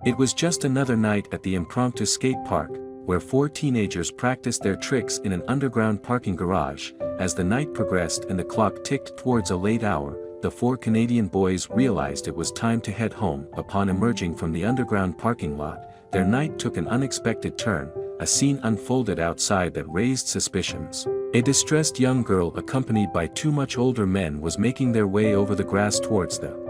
It was just another night at the impromptu skate park, where four teenagers practiced their tricks in an underground parking garage. As the night progressed and the clock ticked towards a late hour, the four Canadian boys realized it was time to head home. Upon emerging from the underground parking lot, their night took an unexpected turn. A scene unfolded outside that raised suspicions. A distressed young girl accompanied by two much older men was making their way over the grass towards the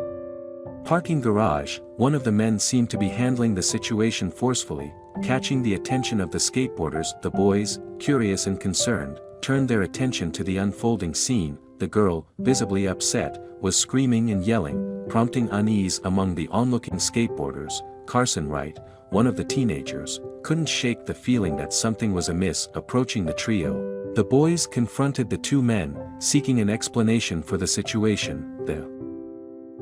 parking garage. One of the men seemed to be handling the situation forcefully, catching the attention of the skateboarders. The boys, curious and concerned, turned their attention to the unfolding scene. The girl, visibly upset, was screaming and yelling, prompting unease among the onlooking skateboarders. Carson Wright, one of the teenagers, couldn't shake the feeling that something was amiss. Approaching the trio, the boys confronted the two men, seeking an explanation for the situation. The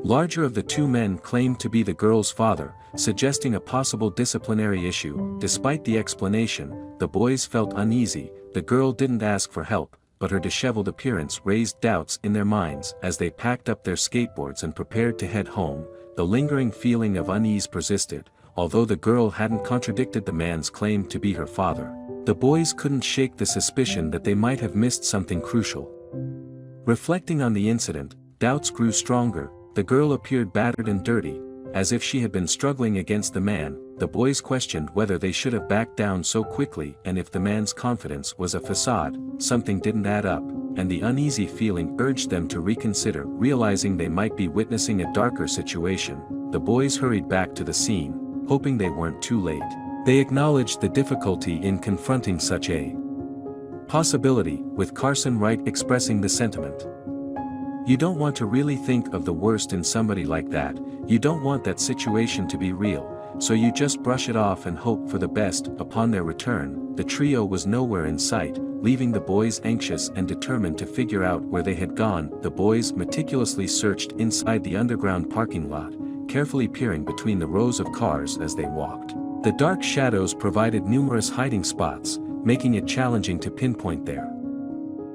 larger of the two men claimed to be the girl's father, suggesting a possible disciplinary issue. Despite the explanation, the boys felt uneasy. The girl didn't ask for help, but her disheveled appearance raised doubts in their minds. As they packed up their skateboards and prepared to head home, the lingering feeling of unease persisted. Although the girl hadn't contradicted the man's claim to be her father, the boys couldn't shake the suspicion that they might have missed something crucial. Reflecting on the incident, doubts grew stronger. The girl appeared battered and dirty, as if she had been struggling against the man. The boys questioned whether they should have backed down so quickly and if the man's confidence was a facade. Something didn't add up, and the uneasy feeling urged them to reconsider. Realizing they might be witnessing a darker situation, the boys hurried back to the scene, hoping they weren't too late. They acknowledged the difficulty in confronting such a possibility, with Carson Wright expressing the sentiment. You don't want to really think of the worst in somebody like that. You don't want that situation to be real, so you just brush it off and hope for the best. Upon their return, the trio was nowhere in sight, leaving the boys anxious and determined to figure out where they had gone. The boys meticulously searched inside the underground parking lot, carefully peering between the rows of cars as they walked. The dark shadows provided numerous hiding spots, making it challenging to pinpoint their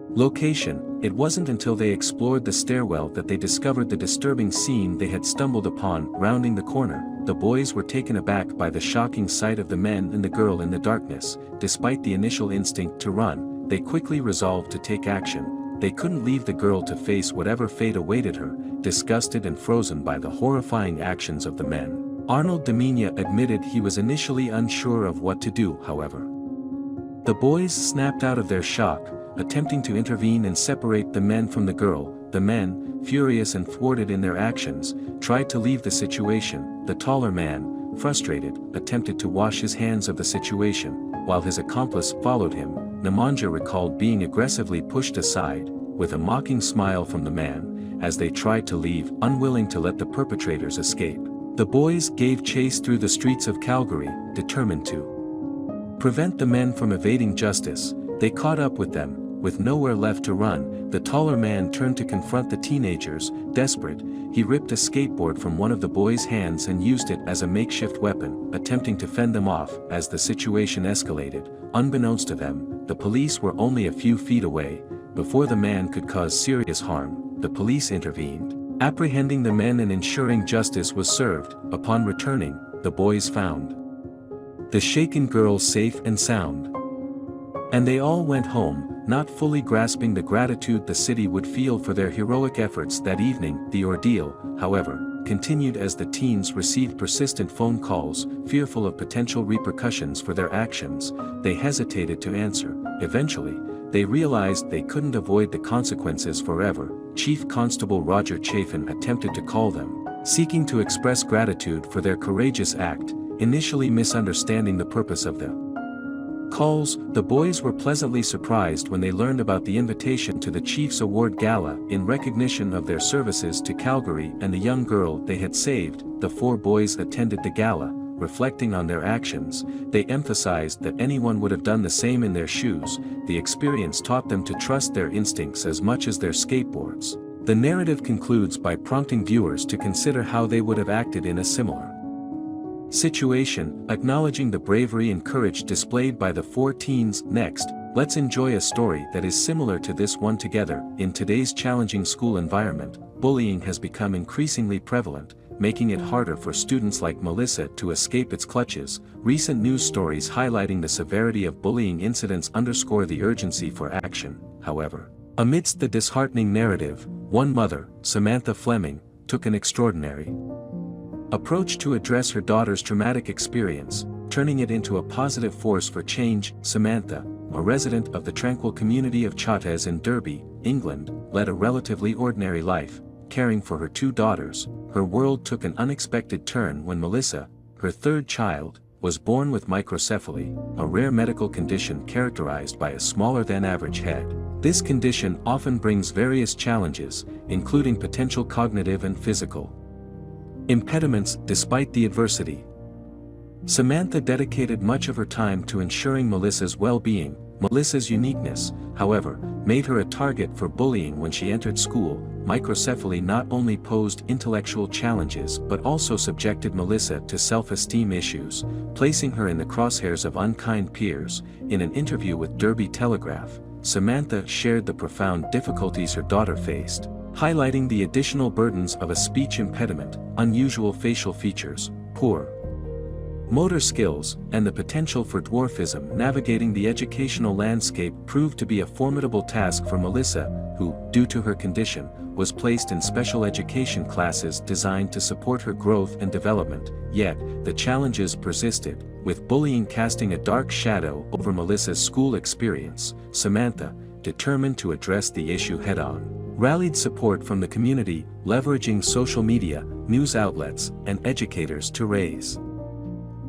location. It wasn't until they explored the stairwell that they discovered the disturbing scene they had stumbled upon. Rounding the corner, the boys were taken aback by the shocking sight of the men and the girl in the darkness. Despite the initial instinct to run, they quickly resolved to take action. They couldn't leave the girl to face whatever fate awaited her. Disgusted and frozen by the horrifying actions of the men, Arnold Demenia admitted he was initially unsure of what to do. However, the boys snapped out of their shock, attempting to intervene and separate the men from the girl. The men, furious and thwarted in their actions, tried to leave the situation. The taller man, frustrated, attempted to wash his hands of the situation, while his accomplice followed him. Nemanja recalled being aggressively pushed aside, with a mocking smile from the man, as they tried to leave, unwilling to let the perpetrators escape. The boys gave chase through the streets of Calgary, determined to prevent the men from evading justice. They caught up with them. With nowhere left to run, the taller man turned to confront the teenagers. Desperate, he ripped a skateboard from one of the boys' hands and used it as a makeshift weapon, attempting to fend them off. As the situation escalated, unbeknownst to them, the police were only a few feet away. Before the man could cause serious harm, the police intervened, apprehending the men and ensuring justice was served. Upon returning, the boys found the shaken girl safe and sound, and they all went home, not fully grasping the gratitude the city would feel for their heroic efforts that evening. The ordeal, however, continued as the teens received persistent phone calls, fearful of potential repercussions for their actions. They hesitated to answer. Eventually, they realized they couldn't avoid the consequences forever. Chief Constable Roger Chafin attempted to call them, seeking to express gratitude for their courageous act, initially misunderstanding the purpose of the calls. The boys were pleasantly surprised when they learned about the invitation to the Chief's Award Gala. In recognition of their services to Calgary and the young girl they had saved, the four boys attended the gala. Reflecting on their actions, they emphasized that anyone would have done the same in their shoes. The experience taught them to trust their instincts as much as their skateboards. The narrative concludes by prompting viewers to consider how they would have acted in a similar situation, acknowledging the bravery and courage displayed by the four teens. Next, let's enjoy a story that is similar to this one together. In today's challenging school environment, bullying has become increasingly prevalent. making it harder for students like Melissa to escape its clutches. Recent news stories highlighting the severity of bullying incidents underscore the urgency for action, however. Amidst the disheartening narrative, one mother, Samantha Fleming, took an extraordinary approach to address her daughter's traumatic experience, turning it into a positive force for change. Samantha, a resident of the tranquil community of Chartres in Derby, England, led a relatively ordinary life, caring for her two daughters. Her world took an unexpected turn when Melissa, her third child, was born with microcephaly, a rare medical condition characterized by a smaller-than-average head. This condition often brings various challenges, including potential cognitive and physical impediments. Despite the adversity, Samantha dedicated much of her time to ensuring Melissa's well-being. Melissa's uniqueness, however, made her a target for bullying when she entered school. Microcephaly not only posed intellectual challenges but also subjected Melissa to self-esteem issues, placing her in the crosshairs of unkind peers. In an interview with Derby Telegraph, Samantha shared the profound difficulties her daughter faced, highlighting the additional burdens of a speech impediment, unusual facial features, poor motor skills, and the potential for dwarfism. Navigating the educational landscape proved to be a formidable task for Melissa, who, due to her condition, was placed in special education classes designed to support her growth and development. Yet, the challenges persisted, with bullying casting a dark shadow over Melissa's school experience. Samantha, determined to address the issue head-on, rallied support from the community, leveraging social media, news outlets, and educators to raise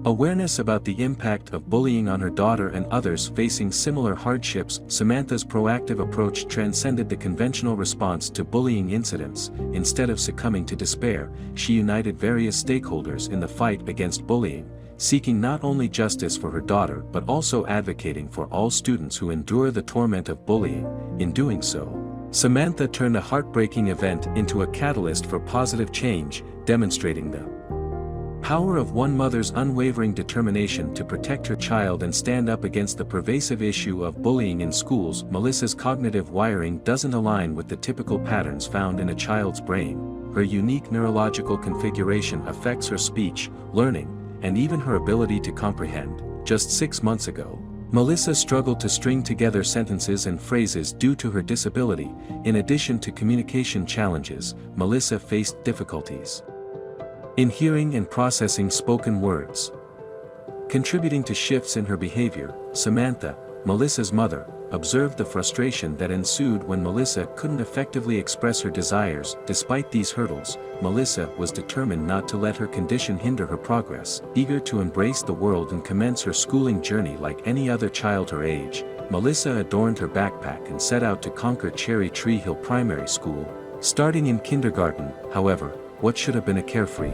awareness about the impact of bullying on her daughter and others facing similar hardships. Samantha's proactive approach transcended the conventional response to bullying incidents. Instead of succumbing to despair, she united various stakeholders in the fight against bullying, seeking not only justice for her daughter but also advocating for all students who endure the torment of bullying. In doing so, Samantha turned a heartbreaking event into a catalyst for positive change, demonstrating the power of one mother's unwavering determination to protect her child and stand up against the pervasive issue of bullying in schools. Melissa's cognitive wiring doesn't align with the typical patterns found in a child's brain. Her unique neurological configuration affects her speech, learning, and even her ability to comprehend. Just 6 months ago, Melissa struggled to string together sentences and phrases due to her disability. In addition to communication challenges, Melissa faced difficulties in hearing and processing spoken words. Contributing to shifts in her behavior, Samantha, Melissa's mother, observed the frustration that ensued when Melissa couldn't effectively express her desires. Despite these hurdles, Melissa was determined not to let her condition hinder her progress. Eager to embrace the world and commence her schooling journey like any other child her age, Melissa adorned her backpack and set out to conquer Cherry Tree Hill Primary School. Starting in kindergarten, however, what should have been a carefree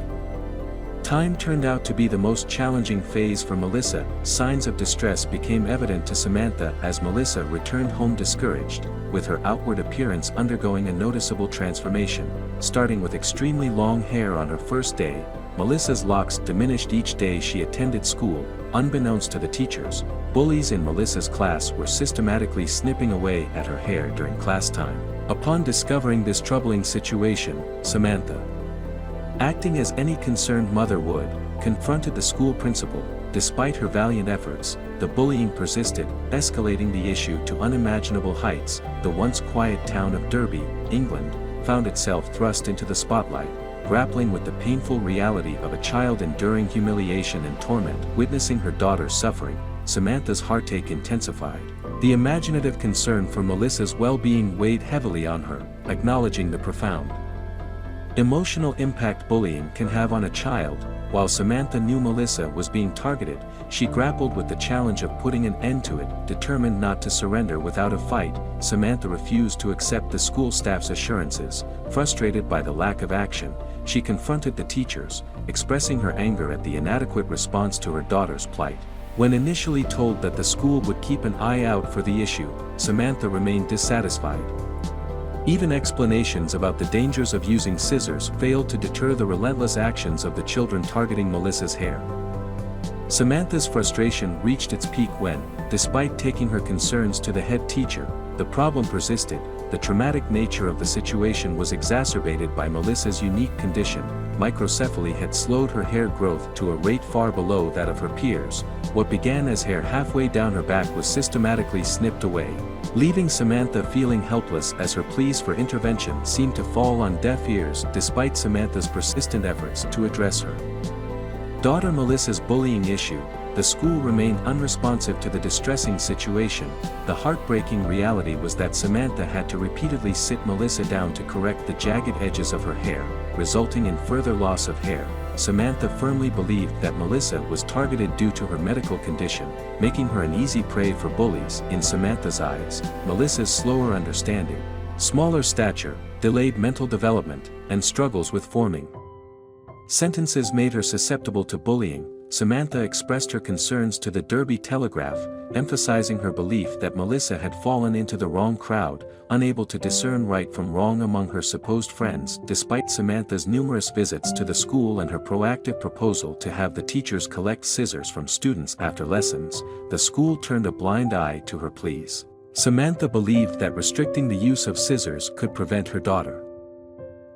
time turned out to be the most challenging phase for Melissa. Signs of distress became evident to Samantha as Melissa returned home discouraged, with her outward appearance undergoing a noticeable transformation. Starting with extremely long hair on her first day, Melissa's locks diminished each day she attended school. Unbeknownst to the teachers, bullies in Melissa's class were systematically snipping away at her hair during class time. Upon discovering this troubling situation, Samantha, acting as any concerned mother would, confronted the school principal. Despite her valiant efforts, the bullying persisted, escalating the issue to unimaginable heights. The once quiet town of Derby, England, found itself thrust into the spotlight, grappling with the painful reality of a child enduring humiliation and torment. Witnessing her daughter's suffering, Samantha's heartache intensified. The imaginative concern for Melissa's well-being weighed heavily on her. Acknowledging the profound emotional impact bullying can have on a child, while Samantha knew Melissa was being targeted, she grappled with the challenge of putting an end to it. Determined not to surrender without a fight, Samantha refused to accept the school staff's assurances. Frustrated by the lack of action, she confronted the teachers, expressing her anger at the inadequate response to her daughter's plight. When initially told that the school would keep an eye out for the issue, Samantha remained dissatisfied. Even explanations about the dangers of using scissors failed to deter the relentless actions of the children targeting Melissa's hair. Samantha's frustration reached its peak when, despite taking her concerns to the head teacher, the problem persisted. the traumatic nature of the situation was exacerbated by Melissa's unique condition. Microcephaly had slowed her hair growth to a rate far below that of her peers. What began as hair halfway down her back was systematically snipped away, leaving Samantha feeling helpless as her pleas for intervention seemed to fall on deaf ears despite Samantha's persistent efforts to address her daughter Melissa's bullying issue. The school remained unresponsive to the distressing situation. The heartbreaking reality was that Samantha had to repeatedly sit Melissa down to correct the jagged edges of her hair, resulting in further loss of hair. Samantha firmly believed that Melissa was targeted due to her medical condition, making her an easy prey for bullies. In Samantha's eyes, Melissa's slower understanding, smaller stature, delayed mental development, and struggles with forming sentences made her susceptible to bullying. Samantha expressed her concerns to the Derby Telegraph, emphasizing her belief that Melissa had fallen into the wrong crowd, unable to discern right from wrong among her supposed friends. Despite Samantha's numerous visits to the school and her proactive proposal to have the teachers collect scissors from students after lessons, the school turned a blind eye to her pleas. Samantha believed that restricting the use of scissors could prevent her daughter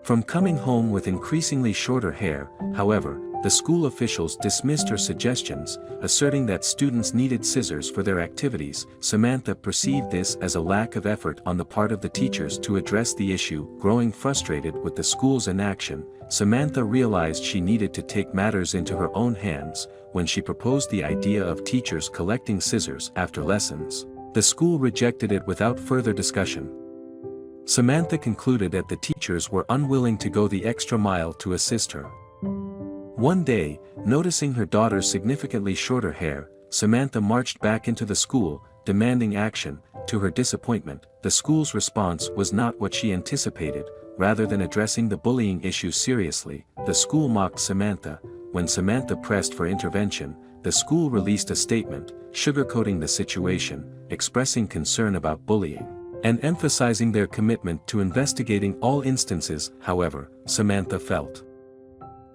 from coming home with increasingly shorter hair. However, the school officials dismissed her suggestions, asserting that students needed scissors for their activities. Samantha perceived this as a lack of effort on the part of the teachers to address the issue. Growing frustrated with the school's inaction, Samantha realized she needed to take matters into her own hands. When she proposed the idea of teachers collecting scissors after lessons, the school rejected it without further discussion. Samantha concluded that the teachers were unwilling to go the extra mile to assist her. One day, noticing her daughter's significantly shorter hair, Samantha marched back into the school, demanding action. To her disappointment, the school's response was not what she anticipated. Rather than addressing the bullying issue seriously, the school mocked Samantha. When Samantha pressed for intervention, the school released a statement, sugarcoating the situation, expressing concern about bullying, and emphasizing their commitment to investigating all instances. However, Samantha felt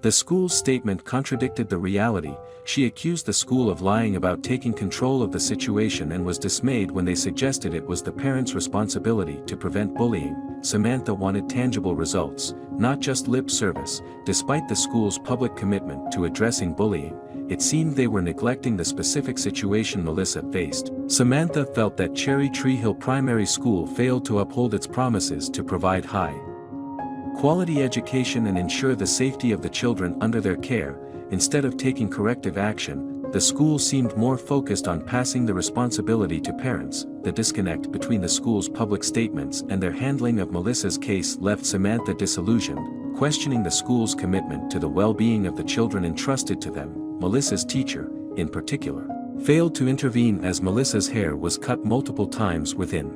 the school's statement contradicted the reality. She accused the school of lying about taking control of the situation and was dismayed when they suggested it was the parents' responsibility to prevent bullying. Samantha wanted tangible results, not just lip service. Despite the school's public commitment to addressing bullying, it seemed they were neglecting the specific situation Melissa faced. Samantha felt that Cherry Tree Hill Primary School failed to uphold its promises to provide high-quality education and ensure the safety of the children under their care. Instead of taking corrective action, the school seemed more focused on passing the responsibility to parents. The disconnect between the school's public statements and their handling of Melissa's case left Samantha disillusioned, questioning the school's commitment to the well-being of the children entrusted to them. Melissa's teacher, in particular, failed to intervene as Melissa's hair was cut multiple times within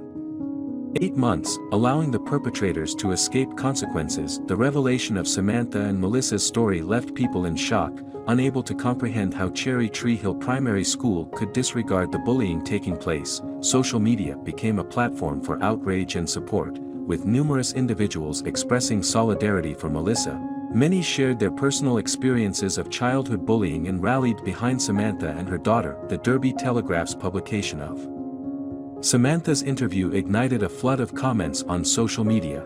8 months, allowing the perpetrators to escape consequences. The revelation of Samantha and Melissa's story left people in shock, unable to comprehend how Cherry Tree Hill Primary School could disregard the bullying taking place. Social media became a platform for outrage and support, with numerous individuals expressing solidarity for Melissa. Many shared their personal experiences of childhood bullying and rallied behind Samantha and her daughter. The Derby Telegraph's publication of Samantha's interview ignited a flood of comments on social media,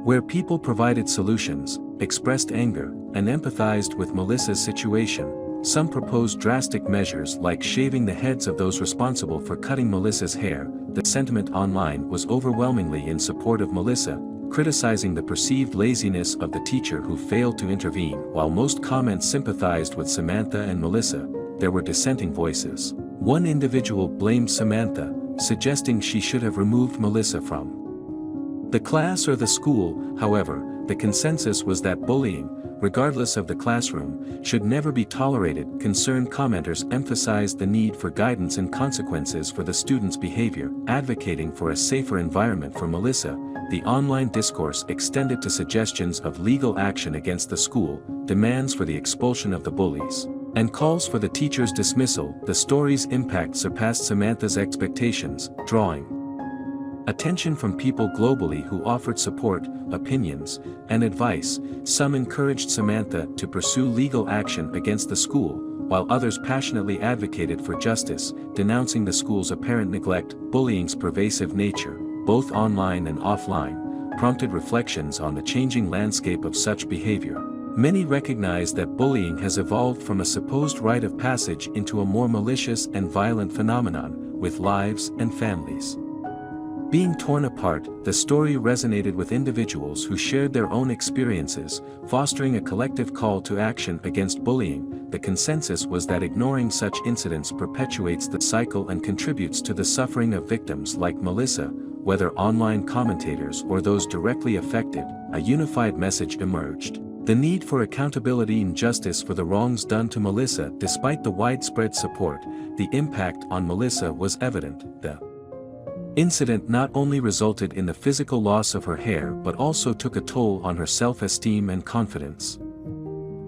where people provided solutions, expressed anger, and empathized with Melissa's situation. Some proposed drastic measures like shaving the heads of those responsible for cutting Melissa's hair. The sentiment online was overwhelmingly in support of Melissa, criticizing the perceived laziness of the teacher who failed to intervene. While most comments sympathized with Samantha and Melissa, there were dissenting voices. One individual blamed Samantha, suggesting she should have removed Melissa from the class or the school. However, the consensus was that bullying, regardless of the classroom, should never be tolerated. Concerned commenters emphasized the need for guidance and consequences for the students' behavior, advocating for a safer environment for Melissa. The online discourse extended to suggestions of legal action against the school, demands for the expulsion of the bullies, and calls for the teacher's dismissal. The story's impact surpassed Samantha's expectations, drawing attention from people globally who offered support, opinions, and advice. Some encouraged Samantha to pursue legal action against the school, while others passionately advocated for justice, denouncing the school's apparent neglect. Bullying's pervasive nature, both online and offline, prompted reflections on the changing landscape of such behavior. Many recognize that bullying has evolved from a supposed rite of passage into a more malicious and violent phenomenon, with lives and families being torn apart. The story resonated with individuals who shared their own experiences, fostering a collective call to action against bullying. The consensus was that ignoring such incidents perpetuates the cycle and contributes to the suffering of victims like Melissa, whether online commentators or those directly affected. A unified message emerged: the need for accountability and justice for the wrongs done to Melissa. Despite the widespread support, the impact on Melissa was evident. The incident not only resulted in the physical loss of her hair but also took a toll on her self-esteem and confidence.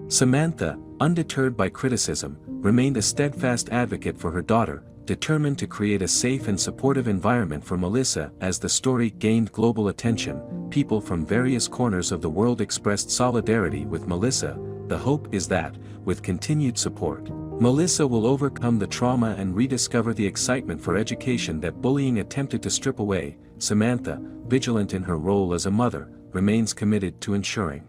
Samantha, undeterred by criticism, remained a steadfast advocate for her daughter, determined to create a safe and supportive environment for Melissa. As the story gained global attention, people from various corners of the world expressed solidarity with Melissa. The hope is that, with continued support, Melissa will overcome the trauma and rediscover the excitement for education that bullying attempted to strip away. Samantha, vigilant in her role as a mother, remains committed to ensuring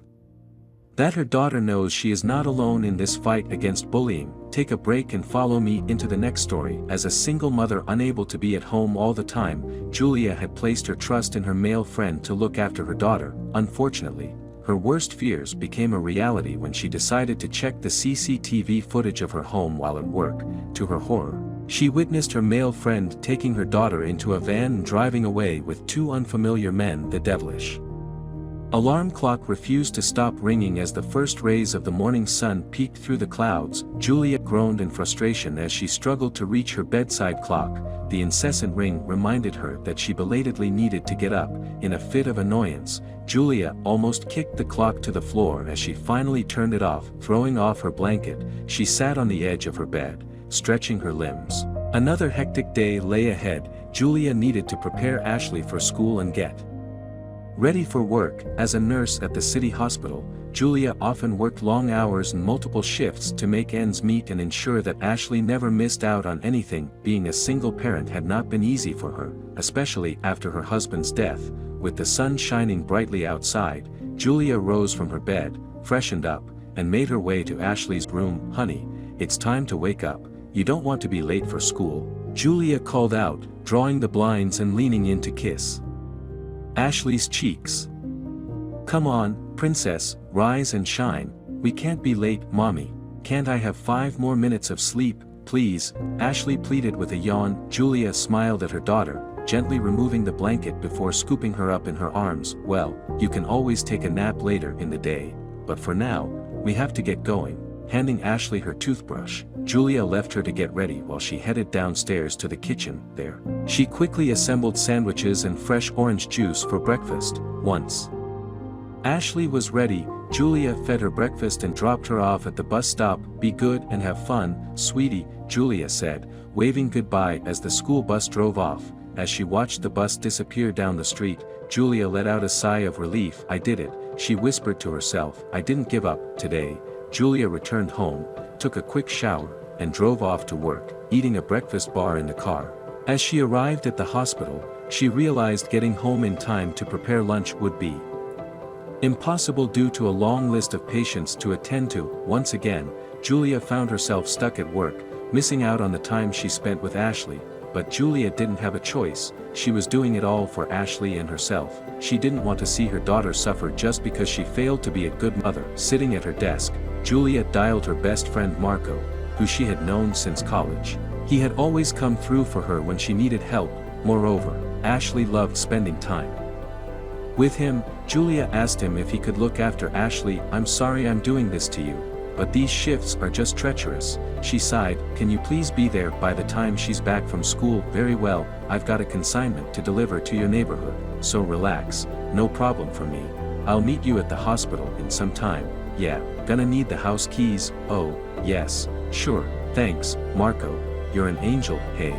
that her daughter knows she is not alone in this fight against bullying. Take a break and follow me into the next story. As a single mother unable to be at home all the time, Julia had placed her trust in her male friend to look after her daughter. Unfortunately, her worst fears became a reality when she decided to check the CCTV footage of her home while at work. To her horror, she witnessed her male friend taking her daughter into a van and driving away with two unfamiliar men. The devilish alarm clock refused to stop ringing as the first rays of the morning sun peeked through the clouds. Julia groaned in frustration as she struggled to reach her bedside clock. The incessant ring reminded her that she belatedly needed to get up. In a fit of annoyance, Julia almost kicked the clock to the floor as she finally turned it off. Throwing off her blanket, she sat on the edge of her bed, stretching her limbs. Another hectic day lay ahead. Julia needed to prepare Ashley for school and get ready for work. As a nurse at the city hospital, Julia often worked long hours and multiple shifts to make ends meet and ensure that Ashley never missed out on anything. Being a single parent had not been easy for her, especially after her husband's death. With the sun shining brightly outside, Julia rose from her bed, freshened up, and made her way to Ashley's room. "Honey, it's time to wake up. You don't want to be late for school," Julia called out, drawing the blinds and leaning in to kiss Ashley's cheeks. "Come on, princess, rise and shine. We can't be late, mommy. Can't I have 5 more minutes of sleep, please?" Ashley pleaded with a yawn. Julia smiled at her daughter, gently removing the blanket before scooping her up in her arms. "Well, you can always take a nap later in the day, but for now, we have to get going." Handing Ashley her toothbrush, Julia left her to get ready while she headed downstairs to the kitchen. There, she quickly assembled sandwiches and fresh orange juice for breakfast. Once Ashley was ready, Julia fed her breakfast and dropped her off at the bus stop. "Be good and have fun, sweetie," Julia said, waving goodbye as the school bus drove off. As she watched the bus disappear down the street, Julia let out a sigh of relief. "I did it," she whispered to herself. "I didn't give up today." Julia returned home, took a quick shower, and drove off to work, eating a breakfast bar in the car. As she arrived at the hospital, she realized getting home in time to prepare lunch would be impossible due to a long list of patients to attend to. Once again, Julia found herself stuck at work, missing out on the time she spent with Ashley. But Julia didn't have a choice. She was doing it all for Ashley and herself. She didn't want to see her daughter suffer just because she failed to be a good mother. Sitting at her desk, Julia dialed her best friend Marco, who she had known since college. He had always come through for her when she needed help. Moreover, Ashley loved spending time with him. Julia asked him if he could look after Ashley. "I'm sorry I'm doing this to you, but these shifts are just treacherous," she sighed. "Can you please be there by the time she's back from school?" "Very well, I've got a consignment to deliver to your neighborhood, so relax, no problem for me. I'll meet you at the hospital in some time." "Yeah, gonna need the house keys?" "Oh, yes, sure, thanks, Marco, you're an angel." Hey,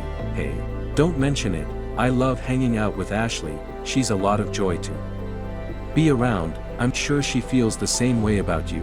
don't mention it. I love hanging out with Ashley, she's a lot of joy to be around. I'm sure she feels the same way about you."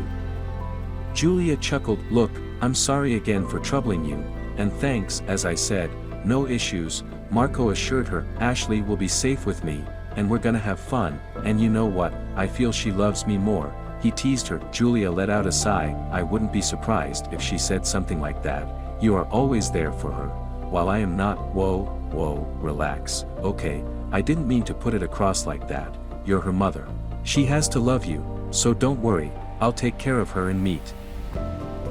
Julia chuckled. "Look, I'm sorry again for troubling you, and thanks. As I said, no issues." Marco assured her, Ashley will be safe with me, and we're gonna have fun, and you know what, I feel she loves me more. He teased her. Julia let out a sigh. I wouldn't be surprised if she said something like that. You are always there for her, while I am not. Whoa, relax, okay, I didn't mean to put it across like that. You're her mother. She has to love you, so don't worry, I'll take care of her and meet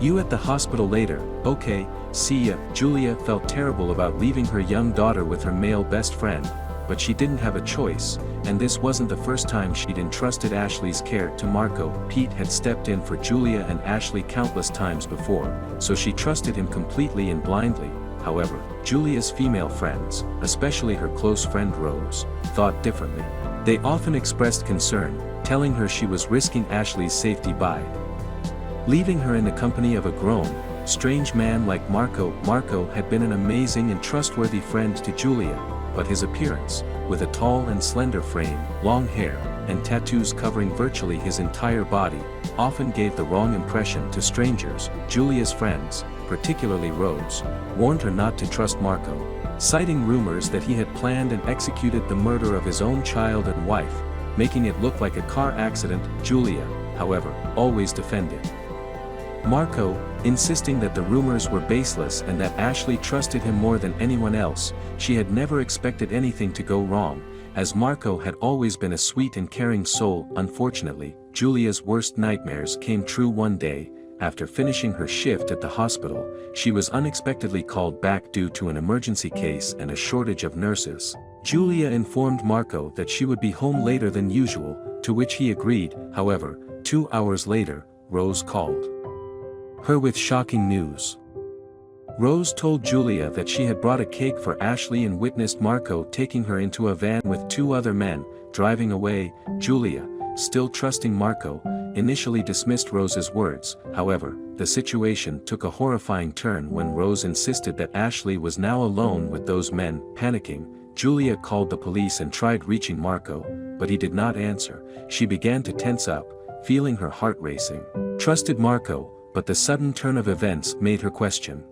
you at the hospital later. Okay, see ya. Julia felt terrible about leaving her young daughter with her male best friend, but she didn't have a choice, and this wasn't the first time she'd entrusted Ashley's care to Marco. Pete had stepped in for Julia and Ashley countless times before, so she trusted him completely and blindly. However, Julia's female friends, especially her close friend Rose, thought differently. They often expressed concern, telling her she was risking Ashley's safety by leaving her in the company of a grown, strange man like Marco. Marco had been an amazing and trustworthy friend to Julia, but his appearance, with a tall and slender frame, long hair, and tattoos covering virtually his entire body, often gave the wrong impression to strangers. Julia's friends, particularly Rose, warned her not to trust Marco, citing rumors that he had planned and executed the murder of his own child and wife, making it look like a car accident. Julia, however, always defended Marco, insisting that the rumors were baseless and that Ashley trusted him more than anyone else. She had never expected anything to go wrong, as Marco had always been a sweet and caring soul. Unfortunately, Julia's worst nightmares came true one day. After finishing her shift at the hospital, she was unexpectedly called back due to an emergency case and a shortage of nurses. Julia informed Marco that she would be home later than usual, to which he agreed. However, 2 hours later, Rose called her with shocking news. Rose told Julia that she had brought a cake for Ashley and witnessed Marco taking her into a van with 2 other men, driving away. Julia, still trusting Marco, initially dismissed Rose's words. However, the situation took a horrifying turn when Rose insisted that Ashley was now alone with those men. Panicking, Julia called the police and tried reaching Marco, but he did not answer. She began to tense up, feeling her heart racing. Trusted Marco, but the sudden turn of events made her question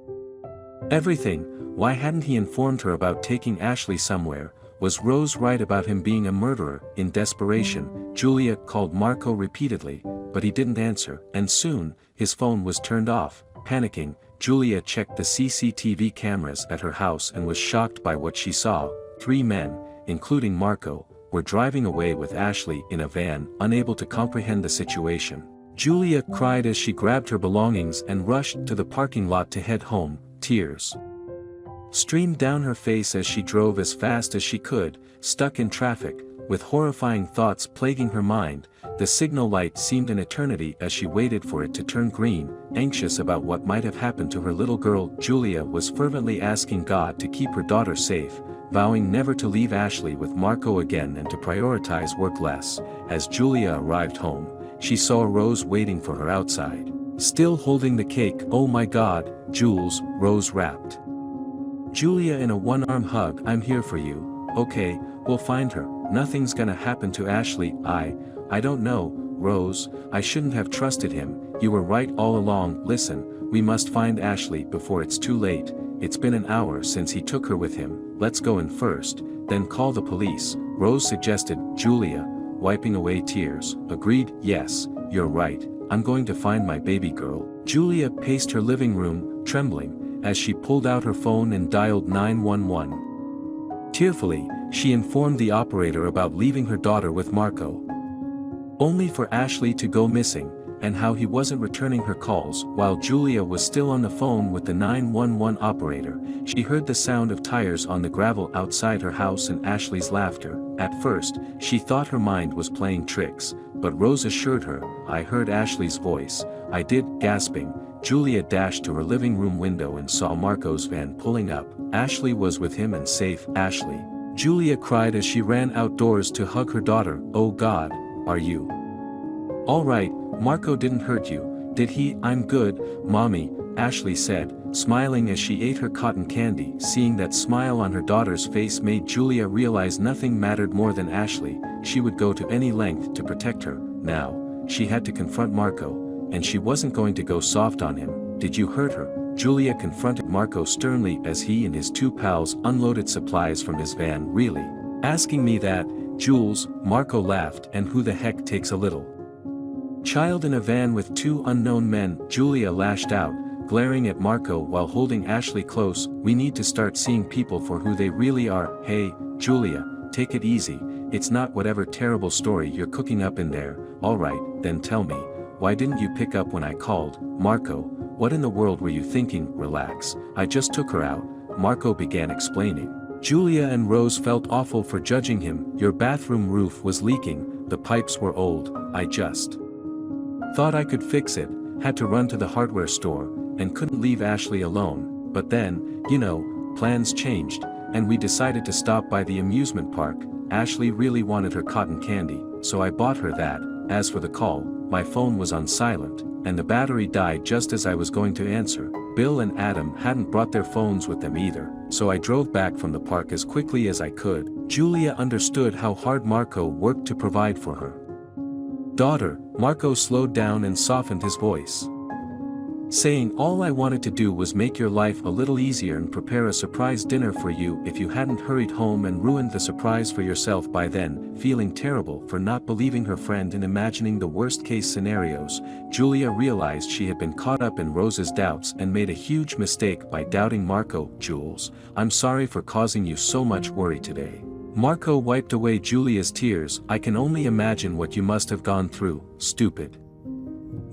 everything. Why hadn't he informed her about taking Ashley somewhere? Was Rose right about him being a murderer? In desperation, Julia called Marco repeatedly, but he didn't answer, and soon, his phone was turned off. Panicking, Julia checked the CCTV cameras at her house and was shocked by what she saw. 3 men, including Marco, were driving away with Ashley in a van. Unable to comprehend the situation, Julia cried as she grabbed her belongings and rushed to the parking lot to head home. Tears streamed down her face as she drove as fast as she could, stuck in traffic, with horrifying thoughts plaguing her mind. The signal light seemed an eternity as she waited for it to turn green. Anxious about what might have happened to her little girl, Julia was fervently asking God to keep her daughter safe, vowing never to leave Ashley with Marco again and to prioritize work less. As Julia arrived home, she saw Rose waiting for her outside, still holding the cake. Oh my God, Jules, Rose rapped Julia in a one-arm hug. I'm here for you. Okay, we'll find her. Nothing's gonna happen to Ashley. I don't know, Rose, I shouldn't have trusted him. You were right all along. Listen, we must find Ashley before it's too late. It's been an hour since he took her with him. Let's go in first, then call the police, Rose suggested. Julia, wiping away tears, agreed. Yes, you're right, I'm going to find my baby girl. Julia paced her living room, trembling, as she pulled out her phone and dialed 911. Tearfully, she informed the operator about leaving her daughter with Marco, only for Ashley to go missing, and how he wasn't returning her calls. While Julia was still on the phone with the 911 operator, she heard the sound of tires on the gravel outside her house and Ashley's laughter. At first, she thought her mind was playing tricks, but Rose assured her, I heard Ashley's voice. I did. Gasping, Julia dashed to her living room window and saw Marco's van pulling up. Ashley was with him and safe. Ashley, Julia cried as she ran outdoors to hug her daughter. Oh God, are you all right? Marco didn't hurt you, did he? I'm good, Mommy, Ashley said, smiling as she ate her cotton candy. Seeing that smile on her daughter's face made Julia realize nothing mattered more than Ashley. She would go to any length to protect her. Now, she had to confront Marco, and she wasn't going to go soft on him. Did you hurt her? Julia confronted Marco sternly as he and his two pals unloaded supplies from his van. Really? Asking me that, Jules? Marco laughed. And who the heck takes a little child in a van with two unknown men? Julia lashed out, glaring at Marco while holding Ashley close. We need to start seeing people for who they really are. Hey, Julia, take it easy, it's not whatever terrible story you're cooking up in there. Alright, then tell me, why didn't you pick up when I called? Marco, what in the world were you thinking? Relax, I just took her out, Marco began explaining. Julia and Rose felt awful for judging him. Your bathroom roof was leaking, the pipes were old, I just thought I could fix it, had to run to the hardware store, and couldn't leave Ashley alone. But then, you know, plans changed, and we decided to stop by the amusement park. Ashley really wanted her cotton candy, so I bought her that. As for the call, my phone was on silent, and the battery died just as I was going to answer. Bill and Adam hadn't brought their phones with them either, so I drove back from the park as quickly as I could. Julia understood how hard Marco worked to provide for her daughter. Marco slowed down and softened his voice, saying, all I wanted to do was make your life a little easier and prepare a surprise dinner for you if you hadn't hurried home and ruined the surprise for yourself by then. Feeling terrible for not believing her friend and imagining the worst-case scenarios, Julia realized she had been caught up in Rose's doubts and made a huge mistake by doubting Marco. Jules, I'm sorry for causing you so much worry today. Marco wiped away Julia's tears. I can only imagine what you must have gone through, stupid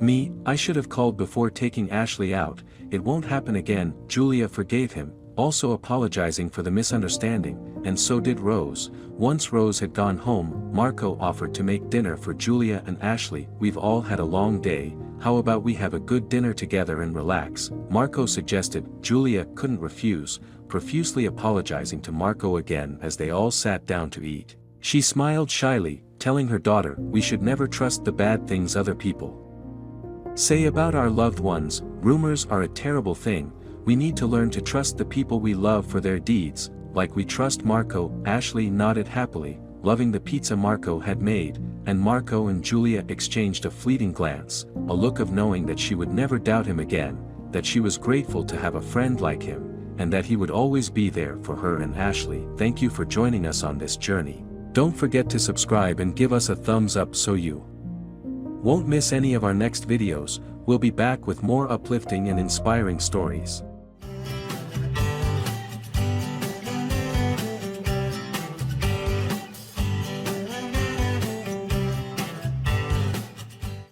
me, I should have called before taking Ashley out. It won't happen again. Julia forgave him, also apologizing for the misunderstanding, and so did Rose. Once Rose had gone home, Marco offered to make dinner for Julia and Ashley. We've all had a long day, how about we have a good dinner together and relax? Marco suggested. Julia couldn't refuse, profusely apologizing to Marco again as they all sat down to eat. She smiled shyly, telling her daughter, we should never trust the bad things other people say about our loved ones. Rumors are a terrible thing. We need to learn to trust the people we love for their deeds, like we trust Marco. Ashley nodded happily, loving the pizza Marco had made, and Marco and Julia exchanged a fleeting glance, a look of knowing that she would never doubt him again, that she was grateful to have a friend like him, and that he would always be there for her and Ashley. Thank you for joining us on this journey. Don't forget to subscribe and give us a thumbs up so you won't miss any of our next videos. We'll be back with more uplifting and inspiring stories.